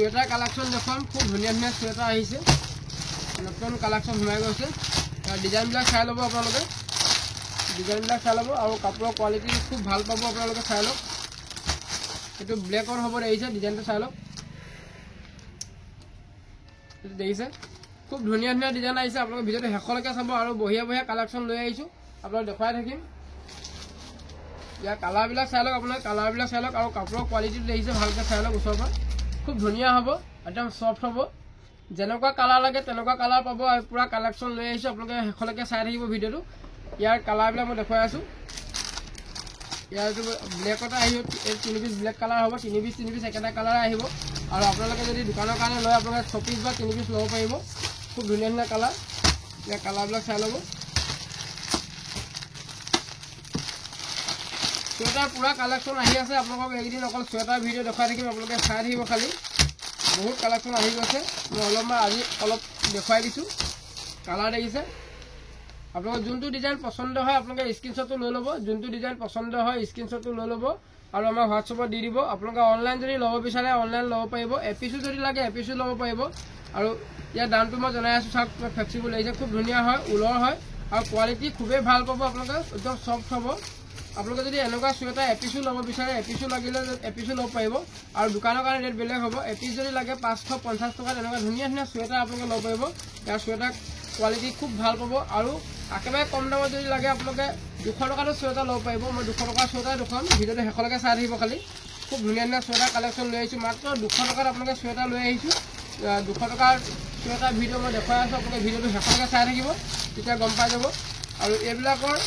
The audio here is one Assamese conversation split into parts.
সোয়েটার কালেকশন দেখুন খুব ধুনিয়া ধুনিয়া সোয়েটার আহিছে নতুন কালেকশন সোমাই গৈছে ডিজাইনবিলাক চাই ল'ব আপোনালোকে ডিজাইনবিলাক চাই ল'ব আৰু কাপোৰৰ কোৱালিটি খুব ভাল পাব আপোনালোকে চাই লওক এইটো ব্লেকৰ হ'ব দেখিছে ডিজাইনটো চাই লওক এইটো দেখিছে খুব ধুনিয়া ধুনিয়া ডিজাইন আহিছে আপোনালোকে ভিডিঅ'টো শেষলৈকে চাব আৰু বঢ়িয়া বঢ়িয়া কালেকশন লৈ আহিছোঁ আপোনালোক দেখুৱাই থাকিম ইয়াৰ কালাৰবিলাক চাই লওক আপোনালোকে কালাৰবিলাক চাই লওক আৰু কাপোৰৰ কোৱালিটিটো দেখিছে ভালকৈ চাই লওক ওচৰৰ পৰা খুব ধুনিয়া হ'ব একদম সফ্ট হ'ব যেনেকুৱা কালাৰ লাগে তেনেকুৱা কালাৰ পাব আৰু পুৰা কালেকশন লৈ আহিছোঁ আপোনালোকে শেষলৈকে চাই থাকিব ভিডিঅ'টো ইয়াৰ কালাৰবিলাক মই দেখুৱাই আছোঁ ইয়াৰ ব্লেকতে আহিব এই 3 পিচ ব্লেক কালাৰ হ'ব 3 পিচ একেটা কালাৰে আহিব আৰু আপোনালোকে যদি দোকানৰ কাৰণে লয় আপোনালোকে 6 পিচ বা 3 পিচ ল'ব পাৰিব খুব ধুনিয়া ধুনিয়া কালাৰ ইয়াৰ কালাৰবিলাক চাই ল'ব সোয়েটাৰ পুৰা কালেকশন আহি আছে আপোনালোকক একদিন অকল সোয়েটাৰ ভিডিঅ' দেখাই থাকিম আপোনালোকে চাই থাকিব খালি বহুত কালেকশন আহি গৈছে মই অলপমান আজি অলপ দেখাই দিছোঁ কালাৰ দেখিছে আপোনালোকৰ যোনটো ডিজাইন পছন্দ হয় আপোনালোকে স্ক্ৰীনশ্বটটো লৈ ল'ব যোনটো ডিজাইন পছন্দ হয় স্ক্ৰীনশ্বটটো লৈ ল'ব আৰু আমাৰ হোৱাটছএপত দি দিব আপোনালোকে অনলাইন যদি ল'ব বিচাৰে অনলাইন ল'ব পাৰিব এপিচো যদি লাগে এপিচো ল'ব পাৰিব আৰু ইয়াৰ দামটো মই জনাই আছোঁ চাওক ফ্লেক্সিবল আহিছে খুব ধুনীয়া হয় ঊলৰ হয় আৰু কোৱালিটি খুবেই ভাল পাব আপোনালোকে একদম সফ্ট হ'ব আপোনালোকে যদি এনেকুৱা সোয়েটাৰ এপিচো ল'ব বিচাৰে এপিচো লাগিলে এপিচো ল'ব পাৰিব আৰু দোকানৰ কাৰণে ৰেট বেলেগ হ'ব এপিচ যদি লাগে 550 টকা তেনেকুৱা ধুনীয়া ধুনীয়া সোয়েটাৰ আপোনালোকে ল'ব পাৰিব ইয়াৰ সোয়েটাৰ কোৱালিটি খুব ভাল পাব আৰু একেবাৰে কম দামত যদি লাগে আপোনালোকে 200 টকাটো সোয়েটাৰ ল'ব পাৰিব মই 200 টকাৰ সোয়েটাৰ দুখন ভিডিঅ'টো শেষলৈকে চাই থাকিব খালি খুব ধুনীয়া ধুনীয়া সোয়েটাৰ কালেকশ্যন লৈ আহিছোঁ মাত্ৰ 200 টকাত আপোনালোকে সোয়েটাৰ লৈ আহিছোঁ 200 টকাৰ সোয়েটাৰ ভিডিঅ' মই দেখুৱাই আছোঁ আপোনালোকে ভিডিঅ'টো শেষলৈকে চাই থাকিব তেতিয়া গম পাই যাব আৰু এইবিলাকৰ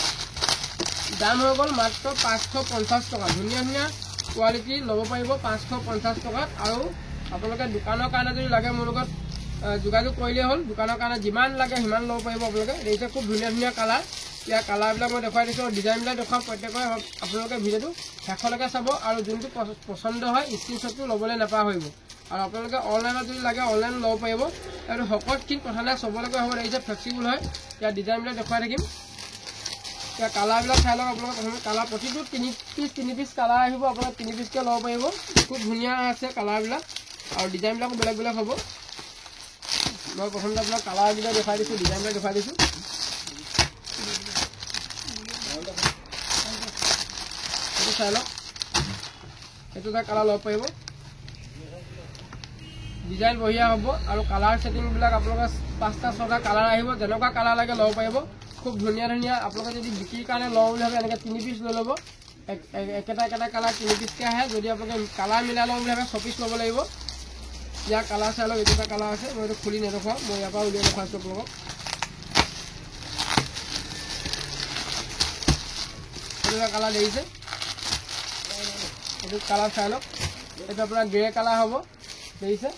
দাম হৈ গ'ল মাত্ৰ 550 টকা ধুনীয়া ধুনীয়া কোৱালিটি ল'ব পাৰিব 550 টকাত আৰু আপোনালোকে দোকানৰ কাৰণে যদি লাগে মোৰ লগত যোগাযোগ কৰিলে হ'ল দোকানৰ কাৰণে যিমান লাগে সিমান ল'ব পাৰিব আপোনালোকে এইটো খুব ধুনীয়া ধুনীয়া কালাৰ ইয়াৰ কালাৰবিলাক মই দেখুৱাই দিছোঁ ডিজাইনবিলাক দেখুৱাম প্ৰত্যেকৰে আপোনালোকে ভিডিঅ'টো শেষলৈকে চাব আৰু যোনটো পছন্দ হয় স্ক্ৰীনশ্বটটো ল'বলৈ নাপাহৰিব আৰু আপোনালোকে অনলাইনত যদি লাগে অনলাইন ল'ব পাৰিব আৰু সকলোখিনি কথা নাই চবলৈকে হ'ব লাগিছে ফ্লেক্সিবল হয় ইয়াৰ ডিজাইনবিলাক দেখুৱাই থাকিম ইয়াৰ কালাৰবিলাক চাই লওক আপোনালোকে প্ৰথমে কালাৰ প্ৰতিটো 3 পিচ কালাৰ আহিব আপোনালোকে 3 পিচকৈ ল'ব পাৰিব খুব ধুনীয়া আছে কালাৰবিলাক আৰু ডিজাইনবিলাকো বেলেগ বেলেগ হ'ব মই প্ৰথমতে আপোনাক কালাৰবিলাক দেখাই দিছোঁ ডিজাইনবিলাক দেখাই দিছোঁ এইটো চাই লওক এইটো এটা কালাৰ ল'ব পাৰিব ডিজাইন বঢ়িয়া হ'ব আৰু কালাৰ ছেটিংবিলাক আপোনালোকে 5টা 6টা কালাৰ আহিব যেনেকুৱা কালাৰ লাগে ল'ব পাৰিব খুব ধুনীয়া ধুনীয়া আপোনালোকে যদি বিক্ৰীৰ কাৰণে লওঁ বুলি ভাবে এনেকৈ 3 পিচ লৈ ল'ব একেটা কালাৰ 3 পিচকৈ আহে যদি আপোনালোকে কালাৰ মিলাই লওঁ বুলি ভাবে 6 পিচ ল'ব লাগিব ইয়াৰ কালাৰ চাই লওক এইটো এটা কালাৰ আছে মই এইটো খুলি নেদেখুৱাওঁ মই ইয়াৰ পৰা উলিয়াই দেখুৱাইছোঁ আপোনালোকক এইটো এটা কালাৰ দেখিছে এইটো কালাৰ চাই লওক এইটো আপোনাৰ গ্ৰে কালাৰ হ'ব দেখিছে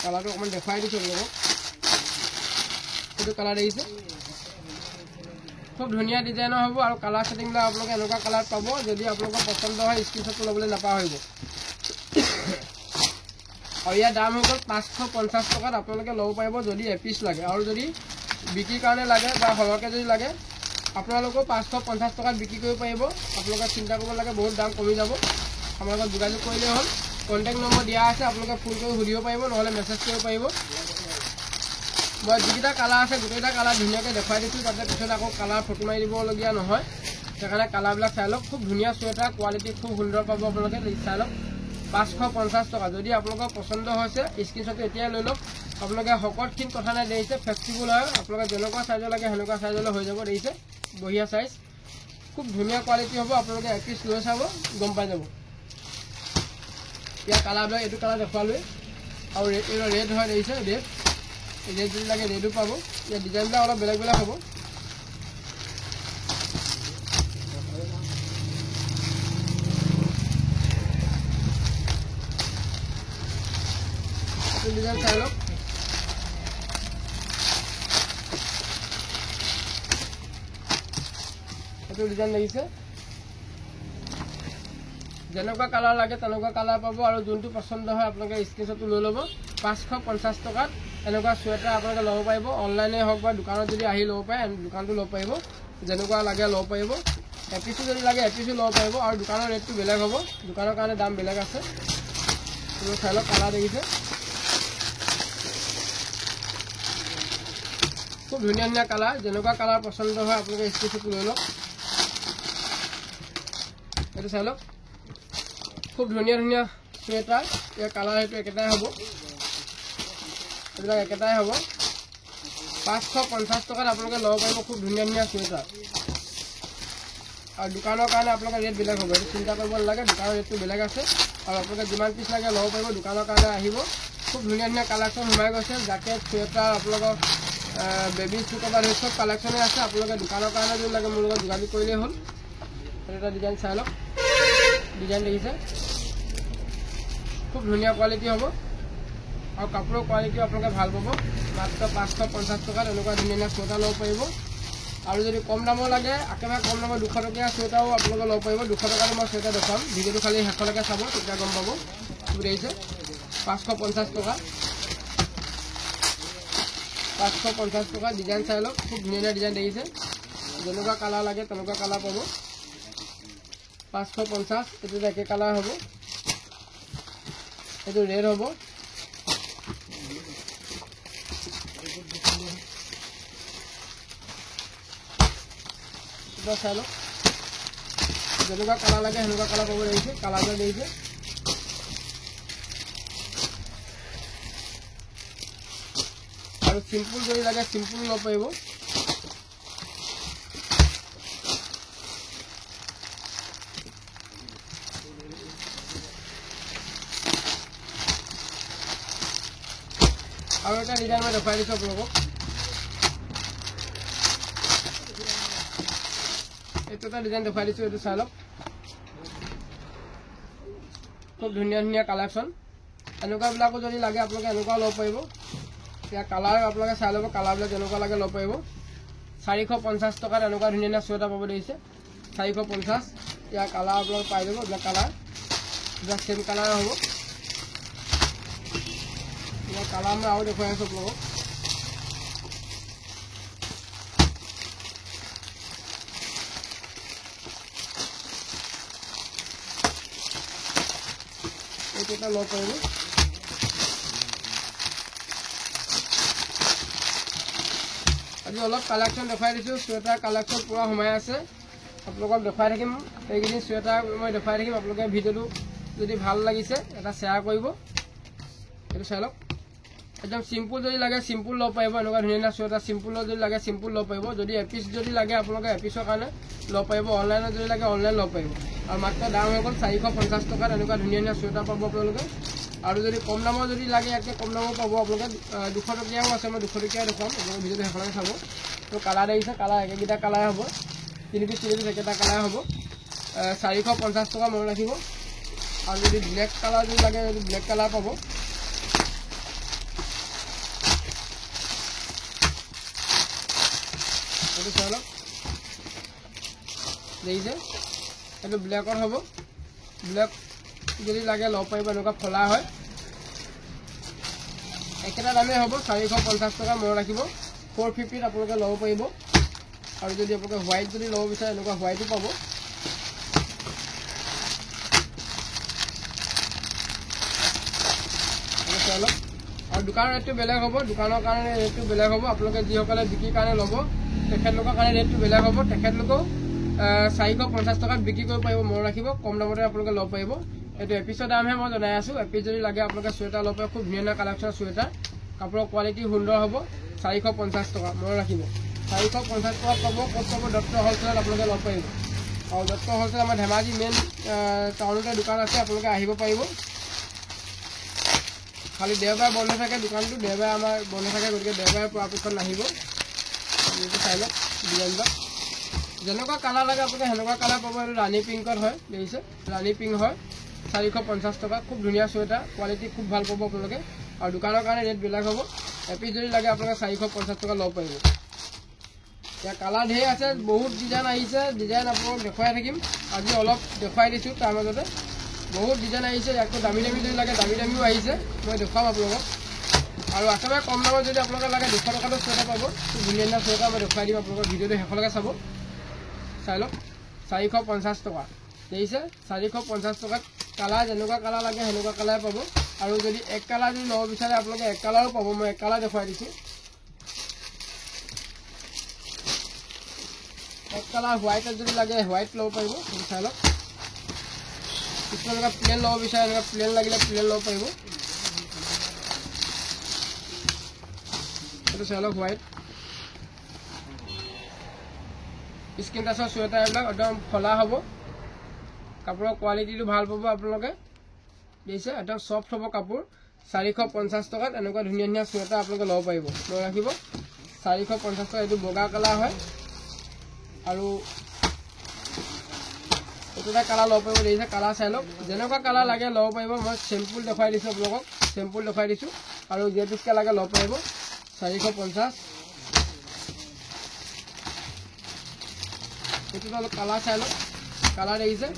কালাৰটো অকণমান দেখুৱাই দিছোঁ আপোনালোকক এইটো কালাৰ দেখিছে খুব ধুনীয়া ডিজাইনৰ হ'ব আৰু কালাৰ ছেটিংবিলাক আপোনালোকে এনেকুৱা কালাৰ পাব যদি আপোনালোকৰ পচন্দ হয় স্ক্ৰীনশ্বটটো ল'বলৈ নাপাহৰিব আৰু ইয়াৰ দাম হৈ গ'ল 550 টকাত আপোনালোকে ল'ব পাৰিব যদি এপিচ লাগে আৰু যদি বিক্ৰীৰ কাৰণে লাগে বা সৰহকৈ যদি লাগে আপোনালোকেও 550 টকাত বিক্ৰী কৰিব পাৰিব আপোনালোকে চিন্তা কৰিব লাগে বহুত দাম কমি যাব আমাৰ লগত যোগাযোগ কৰিলে হ'ল কণ্টেক্ট নম্বৰ দিয়া আছে আপোনালোকে ফোন কৰি সুধিব পাৰিব নহ'লে মেছেজ কৰিব পাৰিব মই যিকেইটা কালাৰ আছে গোটেইকেইটা কালাৰ ধুনীয়াকৈ দেখুৱাই দিছোঁ তাতে পিছত আকৌ কালাৰ ফটো মাৰি দিবলগীয়া নহয় সেইকাৰণে কালাৰবিলাক চাই লওক খুব ধুনীয়া চুৱেটাৰ কোৱালিটি খুব সুন্দৰ পাব আপোনালোকে চাই লওক 550 টকা যদি আপোনালোকৰ পচন্দ হৈছে স্ক্ৰীনশ্বটটো এতিয়াই লৈ লওক আপোনালোকে সকলোখিনি কথা নাই দেখিছে ফ্লেক্সিবল হয় আপোনালোকে যেনেকুৱা চাইজৰ লাগে সেনেকুৱা চাইজলৈ হৈ যাব দেখিছে বঢ়িয়া চাইজ খুব ধুনীয়া কোৱালিটি হ'ব আপোনালোকে এক পিচ লৈ চাব গম পাই যাব ইয়াৰ কালাৰবিলাক এইটো কালাৰ দেখুৱালোৱে আৰু ৰেড হয় দেখিছে ৰেড যদি লাগে ৰেডো পাব ইয়াৰ ডিজাইনবিলাক অলপ বেলেগ বেলেগ হ'ব ডিজাইন চাই লওক এইটো ডিজাইন লাগিছে যেনেকুৱা কালাৰ লাগে তেনেকুৱা কালাৰ পাব আৰু যোনটো পচন্দ হয় আপোনালোকে স্ক্ৰীনশ্বটটো লৈ ল'ব 550 টকাত এনেকুৱা চুৱেটাৰ আপোনালোকে ল'ব পাৰিব অনলাইনে হওক বা দোকানত যদি আহি ল'ব পাৰে দোকানটো ল'ব পাৰিব যেনেকুৱা লাগে ল'ব পাৰিব এপিচো যদি লাগে এপিচো ল'ব পাৰিব আৰু দোকানৰ ৰেটটো বেলেগ হ'ব দোকানৰ কাৰণে দাম বেলেগ আছে তুমি চাই লওক কালাৰ দেখিছে খুব ধুনীয়া ধুনীয়া কালাৰ যেনেকুৱা কালাৰ পচন্দ হয় আপোনালোকে স্ক্ৰীনশ্বট লৈ লওক এইটো চাই লওক খুব ধুনীয়া ধুনীয়া চুৱেটাৰ ইয়াৰ কালাৰ সেইটো একেটাই হ'ব এইবিলাক একেটাই হ'ব 550 টকাত আপোনালোকে ল'ব পাৰিব খুব ধুনীয়া ধুনীয়া চুৱেটাৰ আৰু দোকানৰ কাৰণে আপোনালোকে ৰেট বেলেগ হ'ব এইটো চিন্তা কৰিব নালাগে দোকানৰ ৰেটটো বেলেগ আছে আৰু আপোনালোকে যিমান পিছ লাগে ল'ব পাৰিব দোকানৰ কাৰণে আহিব খুব ধুনীয়া ধুনীয়া কালেকশ্যন সোমাই গৈছে জেকেট চুৱেটাৰ আপোনালোকৰ বেবী চুৱেটাৰ বা চব কালেকশ্যনে আছে আপোনালোকে দোকানৰ কাৰণে যদি লাগে মোৰ লগত যোগাযোগ কৰিলেই হ'ল এটা ডিজাইন চাই লওক ডিজাইন দেখিছে খুব ধুনীয়া কোৱালিটি হ'ব আৰু কাপোৰৰ কোৱালিটিও আপোনালোকে ভাল পাব মাত্ৰ 550 টকাত এনেকুৱা ধুনীয়া ধুনীয়া চুৱেটাৰ ল'ব পাৰিব আৰু যদি কম দামৰ লাগে একেবাৰে কম দামৰ 200 টকীয়া চুৱেটাৰো আপোনালোকে ল'ব পাৰিব 200 টকাত মই চুৱেটাৰ দেখাম ভিডিঅ'টো খালি শেষলৈকে চাব তেতিয়া গম পাব বুজিছে 550 টকা 550 টকা ডিজাইন চাই লওক খুব ধুনীয়া ধুনীয়া ডিজাইন দেখিছে যেনেকুৱা কালাৰ লাগে তেনেকুৱা কালাৰ পাব 550 এইটো একে কালাৰ হ'ব এইটো ৰেড হ'ব চাই লওক যেনেকুৱা কালাৰ লাগে সেনেকুৱা কালাৰ পাব লাগিছে কালাৰটো দেখিছে আৰু চিম্পুল যদি লাগে চিম্পুল ল'ব পাৰিব আৰু এটা ডিজাইন মই দেখাই দিছোঁ আপোনালোকক এইটো এটা ডিজাইন দেখাই দিছোঁ এইটো চাই লওক খুব ধুনীয়া ধুনীয়া কালেকশ্যন এনেকুৱাবিলাকো যদি লাগে আপোনালোকে এনেকুৱাও ল'ব পাৰিব ইয়াৰ কালাৰ আপোনালোকে চাই ল'ব কালাৰবিলাক যেনেকুৱা লাগে ল'ব পাৰিব 450 টকাত এনেকুৱা ধুনীয়া ধুনীয়া চুৱেটাৰ পাব দেখিছে 450 ইয়াৰ কালাৰ আপোনালোকে পাই যাব এইবিলাক কালাৰ এইবিলাক চেম কালাৰ হ'ব ইয়াৰ কালাৰ মই আৰু দেখুৱাই আছোঁ আপোনালোকক এইটো এটা ল'ব পাৰিব আজি অলপ কালেকশ্যন দেখাই দিছোঁ চুৱেটাৰ কালেকশ্যন পুৰা সোমাই আছে আপোনালোকক দেখাই থাকিম এইকেইদিন চুৱেটাৰ মই দেখাই থাকিম আপোনালোকে ভিডিঅ'টো যদি ভাল লাগিছে এটা শ্বেয়াৰ কৰিব এইটো চাই লওক একদম চিম্পুল যদি লাগে চিম্পুল ল'ব পাৰিব এনেকুৱা ধুনীয়া ধুনীয়া চুৱেটাৰ চিম্পুলৰ যদি লাগে চিম্পুল ল'ব পাৰিব যদি এপিচ যদি লাগে আপোনালোকে এপিচৰ কাৰণে ল'ব পাৰিব অনলাইনত যদি লাগে অনলাইন ল'ব পাৰিব আৰু মাত্ৰ দাম হৈ গ'ল 450 টকাত এনেকুৱা ধুনীয়া ধুনীয়া চুৱেটাৰ পাব আপোনালোকে আৰু যদি কম দামৰ যদি লাগে ইয়াতকৈ কম দামৰ পাব আপোনালোকে 200 টকীয়াও আছে মই 200 টকীয়া দেখুৱাম আপোনালোকে ভিডিঅ'টো শেষলৈকে চাব তো কালাৰ দেখিছে কালাৰ একেকেইটা কালাৰ হ'ব 3 পিচ একেটা কালাৰ হ'ব 450 টকা মনত ৰাখিব আৰু যদি ব্লেক কালাৰ যদি লাগে ব্লেক কালাৰ পাব এইটো চাই লওক দেখিছে এইটো ব্লেকত হ'ব ব্লেক যদি লাগে ল'ব পাৰিব এনেকুৱা ফলা হয় একেটা দামেই হ'ব 450 টকা মনত ৰাখিব 450 আপোনালোকে ল'ব পাৰিব আৰু যদি আপোনালোকে হোৱাইট যদি ল'ব বিচাৰে এনেকুৱা হোৱাইটো পাব চাই লওক আৰু দোকানৰ ৰেটটো বেলেগ হ'ব দোকানৰ কাৰণে ৰেটটো বেলেগ হ'ব আপোনালোকে যিসকলে বিক্ৰীৰ কাৰণে ল'ব তেখেতলোকৰ কাৰণে ৰেটটো বেলেগ হ'ব তেখেতলোকেও 450 টকাত বিক্ৰী কৰিব পাৰিব মনত ৰাখিব কম দামতে আপোনালোকে ল'ব পাৰিব এইটো এপিচৰ দামহে মই জনাই আছোঁ এপিচ যদি লাগে আপোনালোকে চুৱেটাৰ ল'ব পাৰিব খুব ধুনীয়া ধুনীয়া কালেকশ্যনৰ চুৱেটাৰ কাপোৰৰ কোৱালিটি সুন্দৰ হ'ব 450 টকা মনত ৰাখিব 450 টকাত পাব ক'ত পাব দত্ত হ'লচেলত আপোনালোকে ল'ব পাৰিব আৰু দত্ত হ'লচেল আমাৰ ধেমাজি মেইন টাউনতে দোকান আছে আপোনালোকে আহিব পাৰিব খালি দেওবাৰে বন্ধ থাকে দোকানটো দেওবাৰে আমাৰ বন্ধ থাকে গতিকে দেওবাৰে পৰাপক্ষত নাহিব চাই লওক ডিজাইনবিলাক যেনেকুৱা কালাৰ লাগে আপোনালোকে সেনেকুৱা কালাৰ পাব এইটো ৰাণী পিংকত হয় দেখিছে ৰাণী পিংক হয় 450 টকা খুব ধুনীয়া চুৱেটাৰ কোৱালিটি খুব ভাল পাব আপোনালোকে আৰু দোকানৰ কাৰণে ৰেট বেলেগ হ'ব এপিচ যদি লাগে আপোনালোকে 450 টকা ল'ব পাৰিব ইয়াৰ কালাৰ ঢেৰ আছে বহুত ডিজাইন আহিছে ডিজাইন আপোনালোকক দেখুৱাই থাকিম আজি অলপ দেখুৱাই দিছোঁ তাৰ মাজতে বহুত ডিজাইন আহিছে ইয়াকতো দামী দামী যদি লাগে দামী দামীও আহিছে মই দেখুৱাম আপোনালোকক আৰু একেবাৰে কম দামত যদি আপোনালোকে লাগে 200 টকাটো চুৱেটাৰ পাব খুব ধুনীয়া ধুনীয়া চুৱেটাৰ মই দেখুৱাই দিম আপোনালোকৰ ভিডিঅ'টো শেষলৈকে চাব চাই লওক 450 টকা দেখিছে 450 টকাত কালাৰ যেনেকুৱা কালাৰ লাগে সেনেকুৱা কালাৰ পাব আৰু যদি এক কালাৰ যদি লব বিচাৰে আপোনালোকে এক কালাৰো পাব মই এক কালাৰ দেখুৱাই দিছো এক কালাৰ হোৱাইট যদি লাগে হোৱাইট লব পাৰিব এই চাই লওক কিছুমানে প্লেন লব বিচাৰে এনেকুৱা প্লেন লাগিলে প্লেন লব পাৰিব এইটো চাই লওক হোৱাইট স্কিন টাচৰ চুৱেটাৰ এইবিলাক একদম ফলা হ'ব কাপোৰৰ কোৱালিটিটো ভাল পাব আপোনালোকে দেখিছে একদম সফট হ'ব কাপোৰ 450 টকাত এনেকুৱা ধুনীয়া ধুনীয়া চুৱেটাৰ আপোনালোকে ল'ব পাৰিব লৈ ৰাখিব 450 টকা এইটো বগা কালাৰ হয় আৰু এইটোটা কালাৰ ল'ব পাৰিব দেখিছে কালাৰ চাই লওক যেনেকুৱা কালাৰ লাগে ল'ব পাৰিব মই চেম্পুল দেখুৱাই দিছোঁ আপোনালোকক চেম্পুল দেখুৱাই দিছোঁ আৰু যেনেকুৱা লাগে ল'ব পাৰিব 450 এইটোটা কালাৰ চাই লওক কালাৰ দেখিছে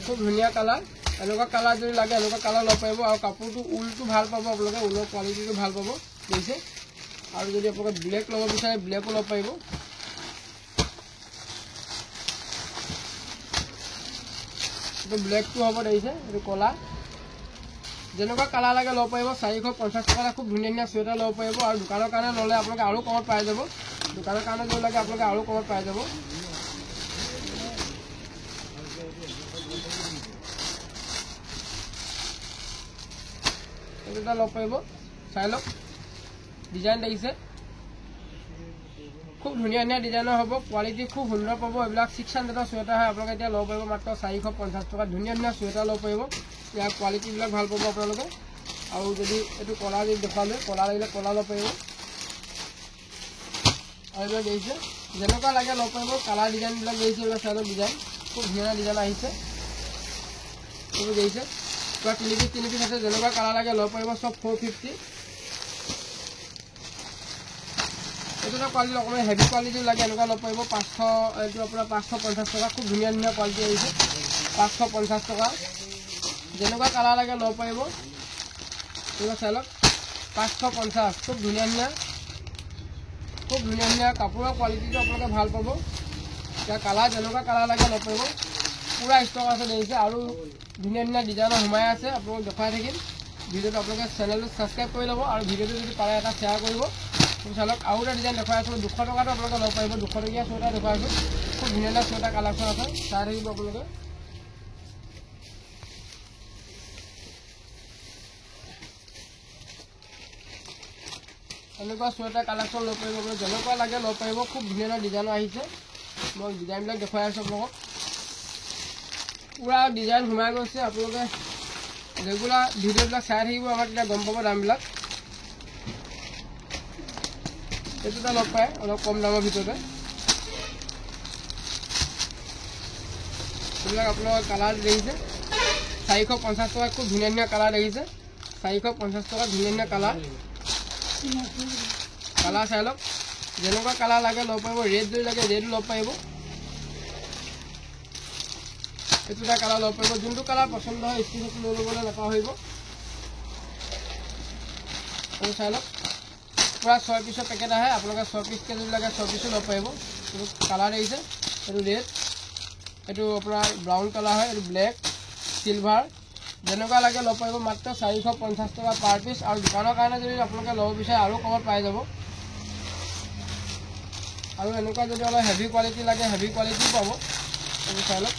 খুব ধুনীয়া কালাৰ এনেকুৱা কালাৰ যদি লাগে এনেকুৱা কালাৰ ল'ব পাৰিব আৰু কাপোৰটো উলটো ভাল পাব আপোনালোকে উলৰ কোৱালিটিটো ভাল পাব দেখিছে আৰু যদি আপোনালোকে ব্লেক ল'ব বিচাৰে ব্লেকো ল'ব পাৰিব এইটো ব্লেকটো হ'ব দেখিছে এইটো কলা যেনেকুৱা কালাৰ লাগে ল'ব পাৰিব 450 টকা খুব ধুনীয়া ধুনীয়া চুৱেটাৰ ল'ব পাৰিব আৰু দোকানৰ কাৰণে ল'লে আপোনালোকে আৰু কমত পাই যাব দোকানৰ কাৰণে যদি লাগে আপোনালোকে আৰু কমত পাই যাব এইটোটা ল'ব পাৰিব চাই লওক ডিজাইন দেখিছে খুব ধুনীয়া ধুনীয়া ডিজাইনৰ হ'ব কোৱালিটি খুব সুন্দৰ পাব এইবিলাক 600ৰ চুৱেটাৰ হয় আপোনালোকে এতিয়া ল'ব পাৰিব মাত্ৰ 450 টকা ধুনীয়া ধুনীয়া চুৱেটাৰ ল'ব পাৰিব ইয়াৰ কোৱালিটিবিলাক ভাল পাব আপোনালোকে আৰু যদি এইটো কলা যদি দেখুৱালে কলা লাগিলে কলা ল'ব পাৰিব আৰু এইবিলাক দেখিছে যেনেকুৱা লাগে ল'ব পাৰিব কালাৰ ডিজাইনবিলাক দেখিছে এইবিলাক চাই লওক ডিজাইন খুব ধুনীয়া ডিজাইন আহিছে এইবোৰ দেখিছে পুৰা 3 পিচ আছে যেনেকুৱা কালাৰ লাগে ল'ব পাৰিব সব 450 এইটোটা কোৱালিটি অকণমান হেভি কোৱালিটি লাগে এনেকুৱা ল'ব পাৰিব 500 এইটো আপোনাৰ 550 টকা খুব ধুনীয়া ধুনীয়া কোৱালিটি আহিছে 550 টকা যেনেকুৱা কালাৰ লাগে ল'ব পাৰিব এইবিলাক চাই লওক 550 খুব ধুনীয়া ধুনীয়া কাপোৰৰ কোৱালিটিটো আপোনালোকে ভাল পাব এতিয়া কালাৰ যেনেকুৱা কালাৰ লাগে ল'ব পাৰিব পুৰা ষ্টক আছে দেখিছে আৰু ধুনীয়া ধুনীয়া ডিজাইনৰ সোমাই আছে আপোনালোক দেখুৱাই থাকিম ভিডিঅ'টো আপোনালোকে চেনেলটো ছাবস্ক্ৰাইব কৰি ল'ব আৰু ভিডিঅ'টো যদি পাৰে এটা শ্বেয়াৰ কৰিব চাই লওক আৰু এটা ডিজাইন দেখুৱাই আছোঁ 200 টকাটো আপোনালোকে ল'ব পাৰিব 200 টকীয়া চুৱেটাৰ দেখুৱাই আছোঁ খুব ধুনীয়া ধুনীয়া চুৱেটাৰ কালেকশ্যন আছে চাই থাকিব আপোনালোকে এনেকুৱা চুৱেটাৰ কালেকশ্যন ল'ব পাৰিব আপোনালোকে যেনেকুৱা লাগে ল'ব পাৰিব খুব ধুনীয়া ধুনীয়া ডিজাইনো আহিছে মই ডিজাইনবিলাক দেখুৱাই আছোঁ আপোনালোকক পুৰা ডিজাইন সোমাই গৈছে আপোনালোকে ৰেগুলাৰ ভিডিঅ'বিলাক চাই থাকিব আমাৰ তেতিয়া গম পাব দামবিলাক এইটোটা লগ পায় অলপ কম দামৰ ভিতৰতে এইবিলাক আপোনালোকৰ কালাৰ দেখিছে 450 টকা খুব ধুনীয়া ধুনীয়া কালাৰ দেখিছে 450 টকা ধুনীয়া ধুনীয়া কালাৰ চাই লওক যেনেকুৱা কালাৰ লাগে ল'ব পাৰিব ৰেড যদি লাগে ৰেডো ল'ব পাৰিব এইটোটা কালাৰ ল'ব পাৰিব যোনটো কালাৰ পচন্দ হয় স্ক্ৰীনশ্বট লৈ ল'বলৈ নাপাহৰিব আৰু চাই লওক পুৰা 6 পিছৰ পেকেট আহে আপোনালোকে 6 পিছকৈ যদি লাগে 6 পিছো ল'ব পাৰিব এইটো কালাৰ আহিছে এইটো ৰেড এইটো আপোনাৰ ব্ৰাউন কালাৰ হয় এইটো ব্লেক চিলভাৰ যেনেকুৱা লাগে ল'ব পাৰিব মাত্ৰ 450 টকা পাৰ পিচ আৰু দোকানৰ কাৰণে যদি আপোনালোকে ল'ব বিচাৰে আৰু কমত পাই যাব আৰু এনেকুৱা যদি অলপ হেভি কোৱালিটি লাগে হেভি কোৱালিটিও পাব এইটো চাই লওক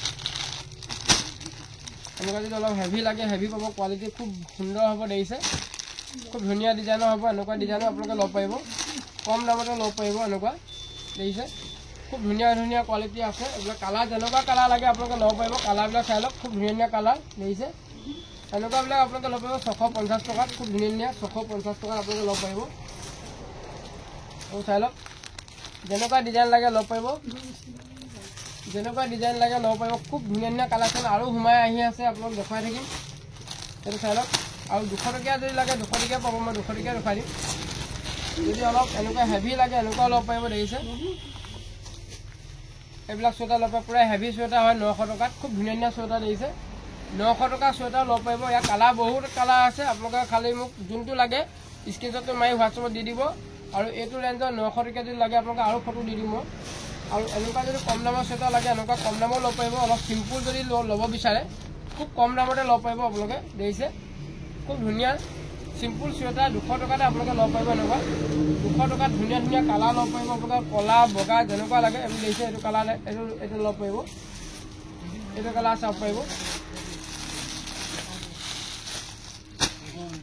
এনেকুৱা যদি অলপ হেভি লাগে হেভি পাব কোৱালিটি খুব সুন্দৰ হ'ব দেখিছে খুব ধুনীয়া ডিজাইনৰ হ'ব এনেকুৱা ডিজাইনো আপোনালোকে ল'ব পাৰিব কম দামতে ল'ব পাৰিব এনেকুৱা দেখিছে খুব ধুনীয়া ধুনীয়া কোৱালিটি আছে এইবিলাক কালাৰ যেনেকুৱা কালাৰ লাগে আপোনালোকে ল'ব পাৰিব কালাৰবিলাক চাই লওক খুব ধুনীয়া ধুনীয়া কালাৰ দেখিছে এনেকুৱাবিলাক আপোনালোকে ল'ব পাৰিব 650 টকাত খুব ধুনীয়া ধুনীয়া 650 টকাত আপোনালোকে ল'ব পাৰিব আৰু চাই লওক যেনেকুৱা ডিজাইন লাগে ল'ব পাৰিব যেনেকুৱা ডিজাইন লাগে ল'ব পাৰিব খুব ধুনীয়া ধুনীয়া কালেকশ্যন আৰু সোমাই আহি আছে আপোনালোক দেখুৱাই থাকিম এইটো চাই লওক আৰু 200 টকীয়া যদি লাগে 200 টকীয়া পাব মই 200 টকীয়া দেখুৱাই দিম যদি অলপ এনেকুৱা হেভি লাগে এনেকুৱা ল'ব পাৰিব দেখিছে এইবিলাক চুৱেটাৰ ল'ব পাৰিব পুৰা হেভি চুৱেটাৰ হয় 900 টকাত খুব ধুনীয়া ধুনীয়া চুৱেটাৰ দেখিছে 900 টকা চুৱেটাৰ ল'ব পাৰিব ইয়াৰ কালাৰ বহুত কালাৰ আছে আপোনালোকে খালি মোক যোনটো লাগে স্ক্ৰীনশ্বটটো মাৰি হোৱাটছআপত দি দিব আৰু এইটো ৰেঞ্জৰ 900 টকীয়া যদি লাগে আপোনালোকে আৰু ফটো দি দিম মই আৰু এনেকুৱা যদি কম দামৰ চুৱেটাৰ লাগে এনেকুৱা কম দামৰ ল'ব পাৰিব। অলপ চিম্পুল যদি ল'ব বিচাৰে খুব কম দামতে ল'ব পাৰিব আপোনালোকে। দেখিছে খুব ধুনীয়া চিম্পুল চুৱেটাৰ 200 টকাতে আপোনালোকে ল'ব পাৰিব। এনেকুৱা 200 টকাত ধুনীয়া ধুনীয়া কালাৰ ল'ব পাৰিব আপোনালোকে, কলা বগা যেনেকুৱা লাগে এইটো দেখিছে। এইটো কালাৰ এইটো ল'ব পাৰিব, এইটো কালাৰ চাব পাৰিব।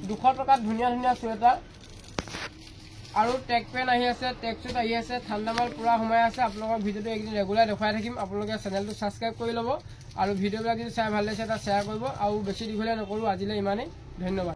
200 টকাত ধুনীয়া ধুনীয়া চুৱেটাৰ আৰু টেক পেণ্ট আহি আছে, টেক চুট আহি আছে, ঠাণ্ডা মাল পূৰা সোমাই আছে। আপোনালোকৰ ভিডিঅ'টো একদিন ৰেগুলাৰ দেখুৱাই থাকিম। আপোনালোকে চেনেলটো ছাবস্ক্ৰাইব কৰি ল'ব আৰু ভিডিঅ'বিলাক যদি চাই ভাল লাগিছে এটা শ্বেয়াৰ কৰিব। আৰু বেছি দীঘলীয়া নকৰোঁ, আজিলৈ ইমানেই। ধন্যবাদ।